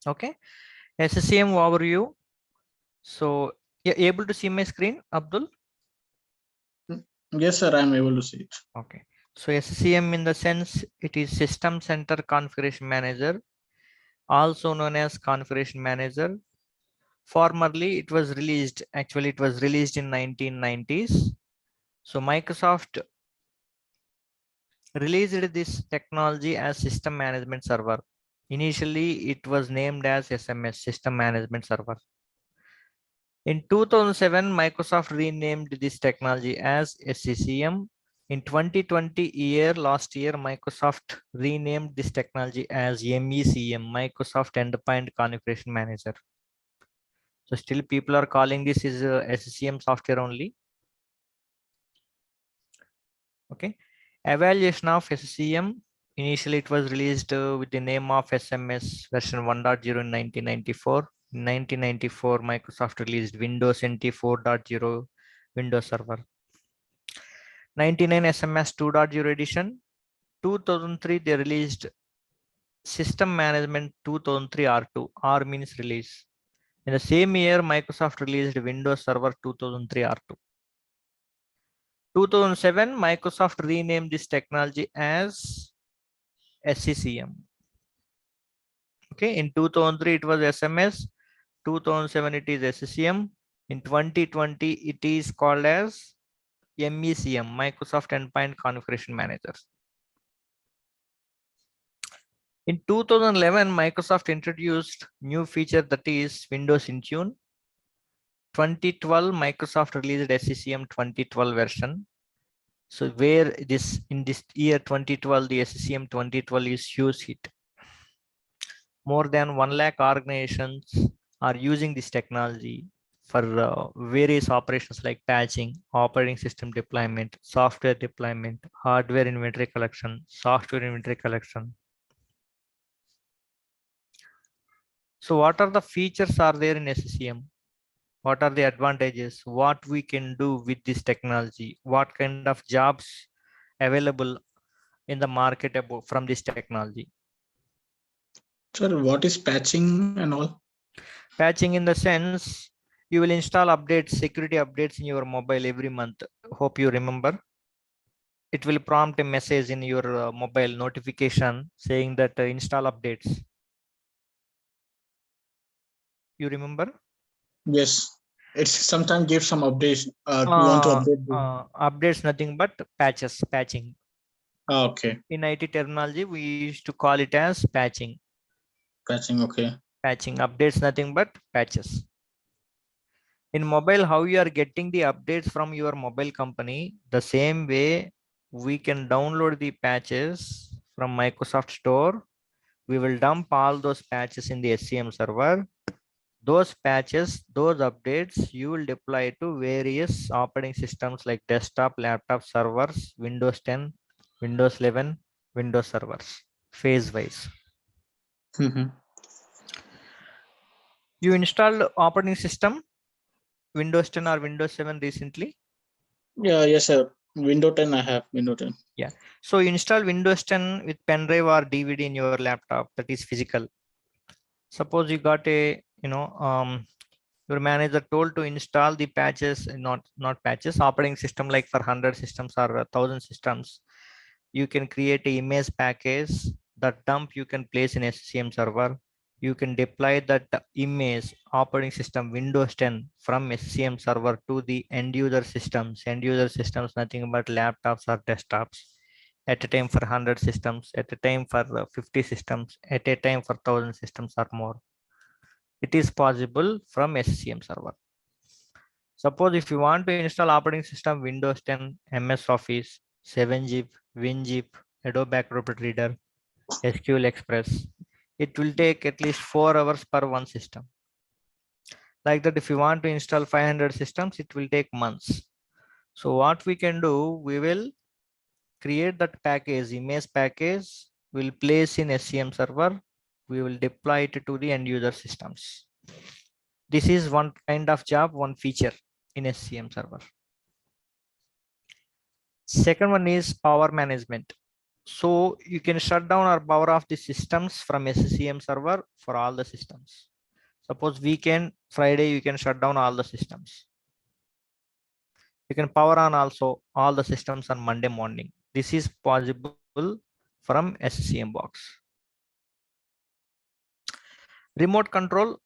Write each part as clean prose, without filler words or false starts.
Okay, SCCM overview. So you're able to see my screen, Abdul? Yes, sir, I'm able to see it. Okay. So SCCM in the sense it is System Center Configuration Manager, also known as Configuration Manager. Formerly, it was released. Actually, it was released in 1990s. So Microsoft released this technology as System Management Server. Initially, it was named as SMS, System Management Server. In 2007, Microsoft renamed this technology as SCCM. In 2020 last year, Microsoft renamed this technology as MECM, Microsoft Endpoint Configuration Manager. So still people are calling this is SCCM software only. Okay. Evaluation of SCCM. Initially, it was released with the name of SMS version 1.0 in 1994. In 1994, Microsoft released Windows NT 4.0 Windows Server. 99 SMS 2.0 edition. 2003, they released System Management 2003 R2. R means release. In the same year, Microsoft released Windows Server 2003 R2. 2007, Microsoft renamed this technology as SCCM. Okay, in 2003 it was SMS, 2007 it is SCCM, in 2020 it is called as MECM, Microsoft Endpoint Configuration Manager. In 2011, Microsoft introduced new feature that is Windows Intune. 2012, Microsoft released SCCM 2012 version. So where this in this year 2012, the SCCM 2012 is huge hit. More than 1 lakh organizations are using this technology for various operations like patching, operating system deployment, software deployment, hardware inventory collection, software inventory collection. So what are the features are there in SCCM? What are the advantages? What we can do with this technology? What kind of jobs available in the market from this technology? Sir, what is patching and all? Patching in the sense you will install updates, security updates in your mobile every month. Hope you remember. It will prompt a message in your mobile notification saying that install updates. You remember? Yes, it's sometimes give some updates. You want to update this. Updates nothing but patches, patching. Okay, In IT terminology, we used to call it as patching. patching. Okay. Patching updates nothing but patches. In mobile, how you are getting the updates from your mobile company, the same way we can download the patches from Microsoft Store. We will dump all those patches in the SCM server. Those patches, those updates, you will deploy to various operating systems like desktop, laptop, servers, Windows 10, Windows 11, Windows servers, phase wise. Mm-hmm. You installed operating system Windows 10 or Windows 7 recently? Yeah, yes, sir. Window 10, I have Window 10. Yeah. So you install Windows 10 with pen drive or DVD in your laptop, that is physical. Suppose you got a, your manager told to install the patches, not patches, operating system like for 100 systems or 1000 systems. You can create a image package. That dump you can place in SCM server. You can deploy that image operating system Windows 10 from SCM server to the end user systems. End user systems nothing but laptops or desktops. At a time for 100 systems, at a time for 50 systems, at a time for 1000 systems or more. It is possible from SCM server. Suppose if you want to install operating system Windows 10, MS Office, 7-zip, WinZip, Adobe Acrobat Reader, SQL Express, it will take at least 4 hours per one system. Like that, if you want to install 500 systems, it will take months. So what we can do, we will create that package, image package, we'll place in SCM server, we will deploy it to the end user systems. This is one kind of job, one feature in SCM server. Second one is power management. So you can shut down or power off the systems from SCCM server for all the systems. Suppose weekend, Friday, you can shut down all the systems. You can power on also all the systems on Monday morning. This is possible from SCCM box. Remote control.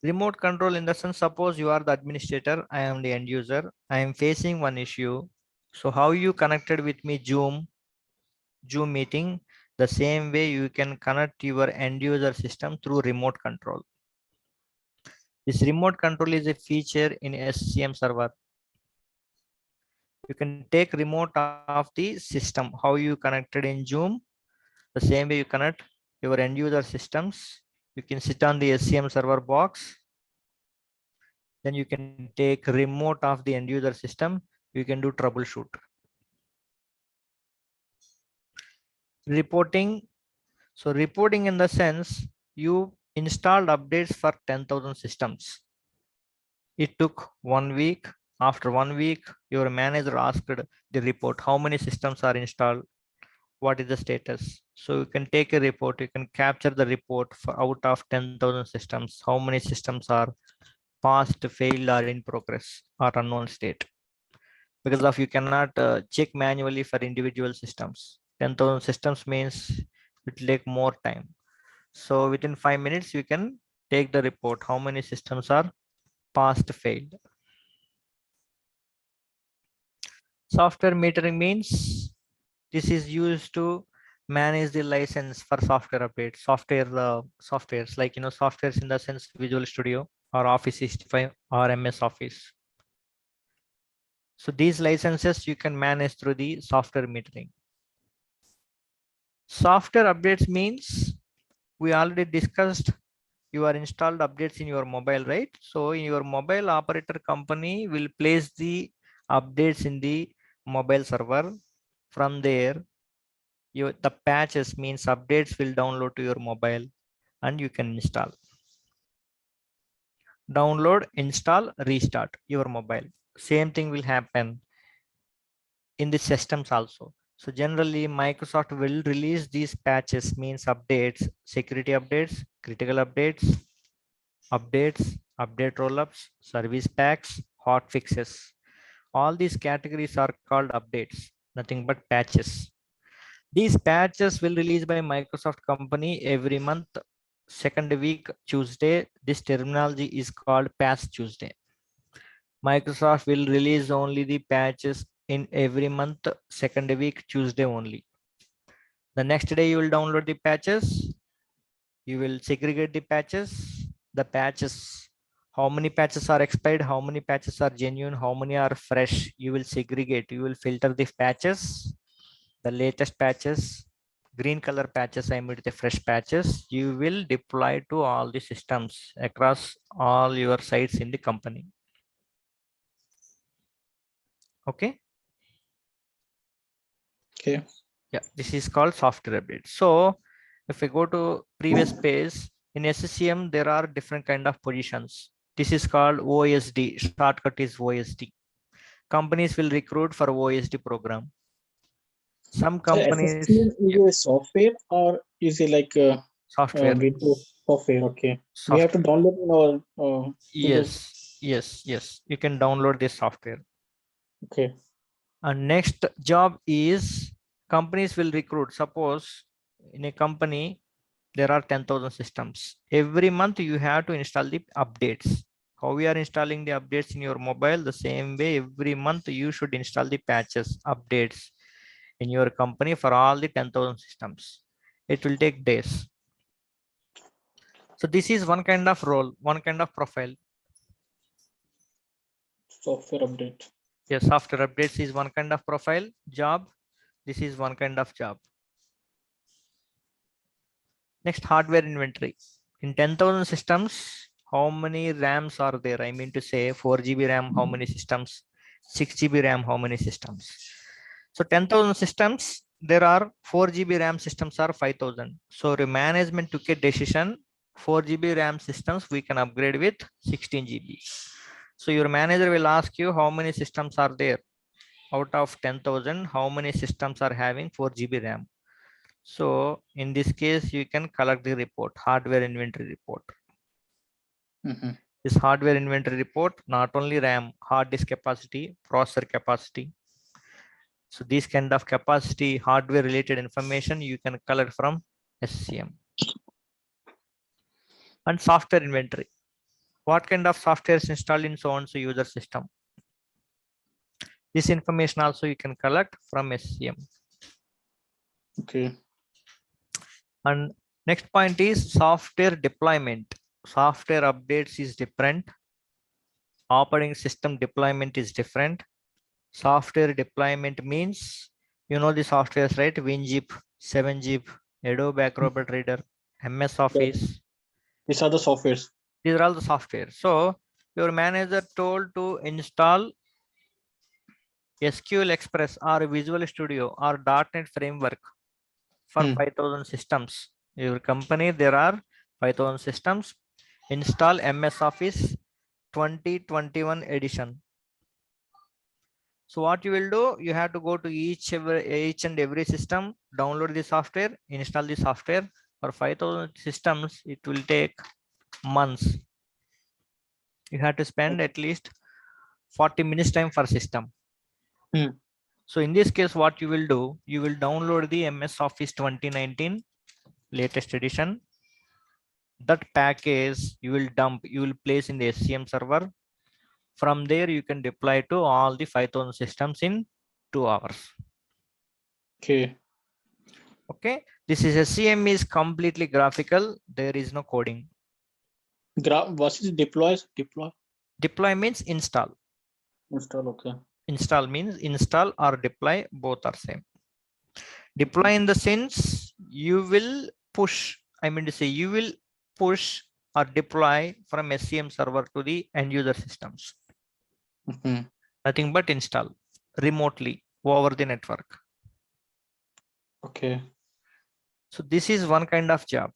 Remote control in the sense, suppose you are the administrator, I am the end user, I am facing one issue. So how you connected with me Zoom meeting, the same way you can connect your end user system through remote control. This remote control is a feature in SCCM server. You can take remote of the system, how you connected in Zoom, the same way you connect your end user systems. You can sit on the SCCM server box. Then you can take remote of the end user system. You can do troubleshoot. Reporting. So reporting in the sense you installed updates for 10,000 systems. It took 1 week. After 1 week, your manager asked the report, how many systems are installed? What is the status? So you can take a report, you can capture the report for out of 10,000 systems, how many systems are passed, failed, or in progress, or unknown state. Because of you cannot check manually for individual systems. 10,000 systems means it will take more time. So within 5 minutes, you can take the report, how many systems are passed, failed. Software metering means this is used to manage the license for software updates, softwares like, softwares in the sense Visual Studio or Office 65 or MS Office. So these licenses you can manage through the software metering. Software updates means we already discussed you are installed updates in your mobile, right? So in your mobile operator company will place the updates in the mobile server. From there, the patches means updates will download to your mobile and you can install. Download, install, restart your mobile. Same thing will happen in the systems also. So generally Microsoft will release these patches means updates, security updates, critical updates, update rollups, service packs, hot fixes. All these categories are called updates, nothing but patches. These patches will release by Microsoft company every month, second week Tuesday. This terminology is called Patch Tuesday. Microsoft will release only the patches in every month, second week Tuesday only. The next day you will download the patches. You will segregate the patches. The patches, how many patches are expired, how many patches are genuine, how many are fresh. You will segregate. You will filter the patches. The latest patches, green color patches, I mean the fresh patches, you will deploy to all the systems across all your sites in the company. Okay. Okay. Yeah, this is called software update. So if we go to previous page, in SCCM, there are different kind of positions. This is called OSD. Shortcut is OSD. Companies will recruit for OSD program. Some So companies, SSTM is a software or is it like a software, Windows software? Okay. We have to software. download in our Windows. Yes. You can download this software. Okay. And next job is companies will recruit. Suppose in a company, there are 10,000 systems. Every month you have to install the updates. How we are installing the updates in your mobile, the same way every month you should install the patches, updates in your company for all the 10,000 systems. It will take days. So this is one kind of role, one kind of profile. Software update. Yes, software updates is one kind of profile job. This is one kind of job. Next, hardware inventory. In 10,000 systems, how many RAMs are there? I mean to say 4 GB RAM, how many systems? 6 GB RAM, how many systems? So 10,000 systems, there are 4 GB RAM systems are 5,000. So the management took a decision, 4 GB RAM systems we can upgrade with 16 GB. So your manager will ask you how many systems are there. Out of 10,000, how many systems are having 4 GB RAM? So in this case, you can collect the report, hardware inventory report. This hardware inventory report, not only RAM, hard disk capacity, processor capacity. So these kind of capacity, hardware related information you can collect from SCCM. And software inventory. What kind of software is installed in so and so user system? This information also you can collect from SCCM. Okay. And next point is software deployment. Software updates is different. Operating system deployment is different. Software deployment means, you know the softwares, right? WinZip, 7-Zip, Adobe Acrobat Reader, MS Office. These are the softwares. These are all the software. So your manager told to install SQL Express or Visual Studio or .NET Framework for 5,000 systems. Your company, there are 5,000 systems. Install MS Office 2021 edition. So what you will do, you have to go to each and every system, download the software, install the software. For 5,000 systems, it will take months. You have to spend at least 40 minutes time per system. So in this case, what you will do, you will download the MS Office 2019 latest edition. That package you will dump, you will place in the SCM server. From there, you can deploy to all the 5,000 systems in 2 hours. Okay. Okay. This is SCM is completely graphical. There is no coding. What is deploy? Deploy. Deploy means install. Install. Okay. Install means install or deploy, both are same. Deploy in the sense you will push, I mean to say you will push or deploy from SCM server to the end user systems. Nothing but install remotely over the network. Okay. So this is one kind of job.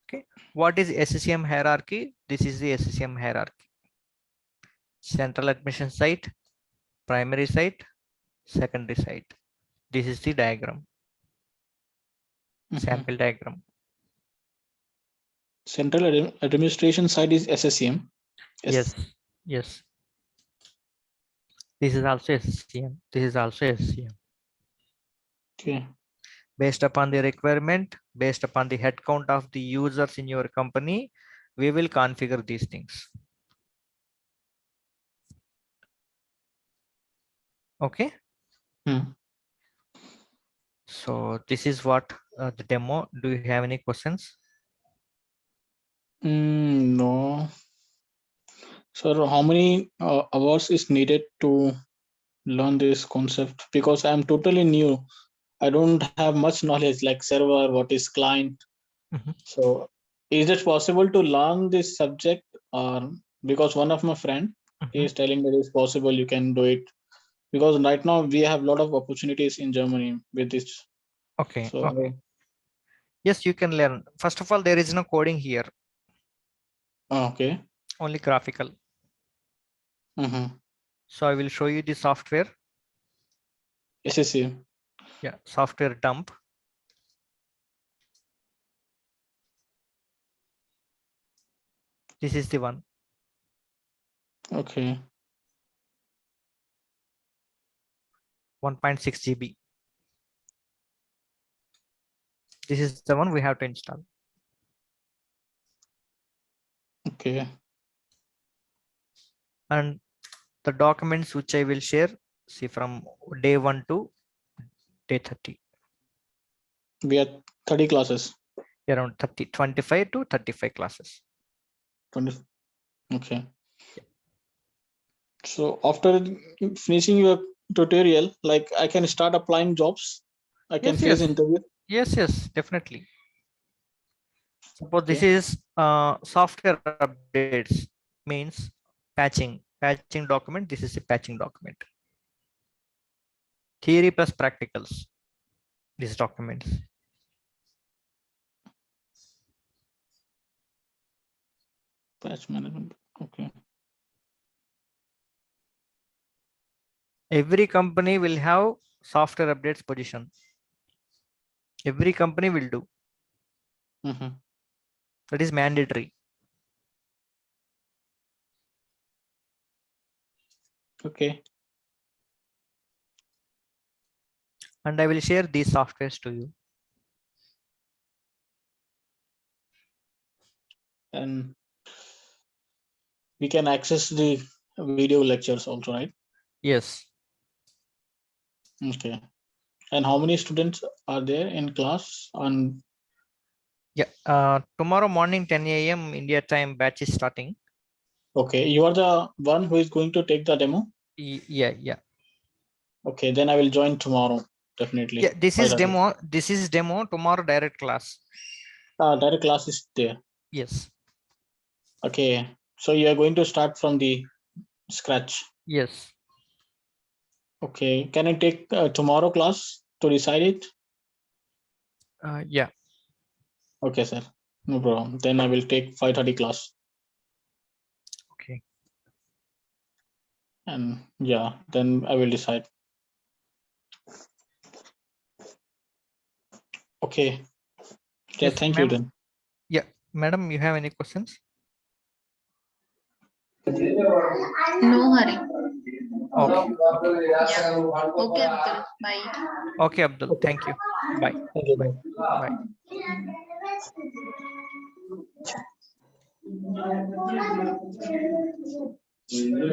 Okay. What is SCCM hierarchy? This is the SCCM hierarchy. Central admission site, primary site, secondary site. This is the diagram. Sample diagram. Central administration side is SCCM. Yes. Yes. This is also SCCM. This is also SCCM. Okay. Based upon the requirement, based upon the head count of the users in your company, we will configure these things. Okay. So this is what the demo. Do you have any questions? No. So how many hours is needed to learn this concept? Because I'm totally new. I don't have much knowledge like server, what is client. So is it possible to learn this subject, or because one of my friend is telling that it's possible, you can do it, because right now we have a lot of opportunities in Germany with this. Okay. So, okay. Yes, you can learn. First of all, there is no coding here. Okay. Only graphical. So I will show you the software. SCCM. Yeah, software dump. This is the one. Okay. 1.6 GB. This is the one we have to install. Okay. And the documents which I will share, see, from day 1 to day 30. We have 30 classes. Around 25 to 35 classes. 20. Okay. Yeah. So after finishing your tutorial, like I can start applying jobs. I can face interview. Yes, definitely. Suppose this is software updates, means patching document. This is a patching document. Theory plus practicals, these documents. Patch management. Okay. Every company will have software updates position. Every company will do. Mm-hmm. That is mandatory. Okay. And I will share these softwares to you. And we can access the video lectures also, right? Yes. Okay. And how many students are there in class on? Yeah. Tomorrow morning, 10 a.m. India time batch is starting. Okay. You are the one who is going to take the demo? Yeah. Okay. Then I will join tomorrow. Definitely. Yeah. This is 5:30. demo. This is demo. Tomorrow direct class. Direct class is there. Yes. Okay. So you are going to start from the scratch. Yes. Okay. Can I take tomorrow class to decide it? Yeah. Okay, sir. No problem. Then I will take 5:30 class. Okay. And yeah, then I will decide. Okay. Yeah, Yes, thank you ma'am. then. Yeah, madam, you have any questions? No hurry. Okay. Yeah. Okay, Abdul. Bye. Okay, Abdul. Thank you. Bye. Thank you. Bye. Bye. Bye.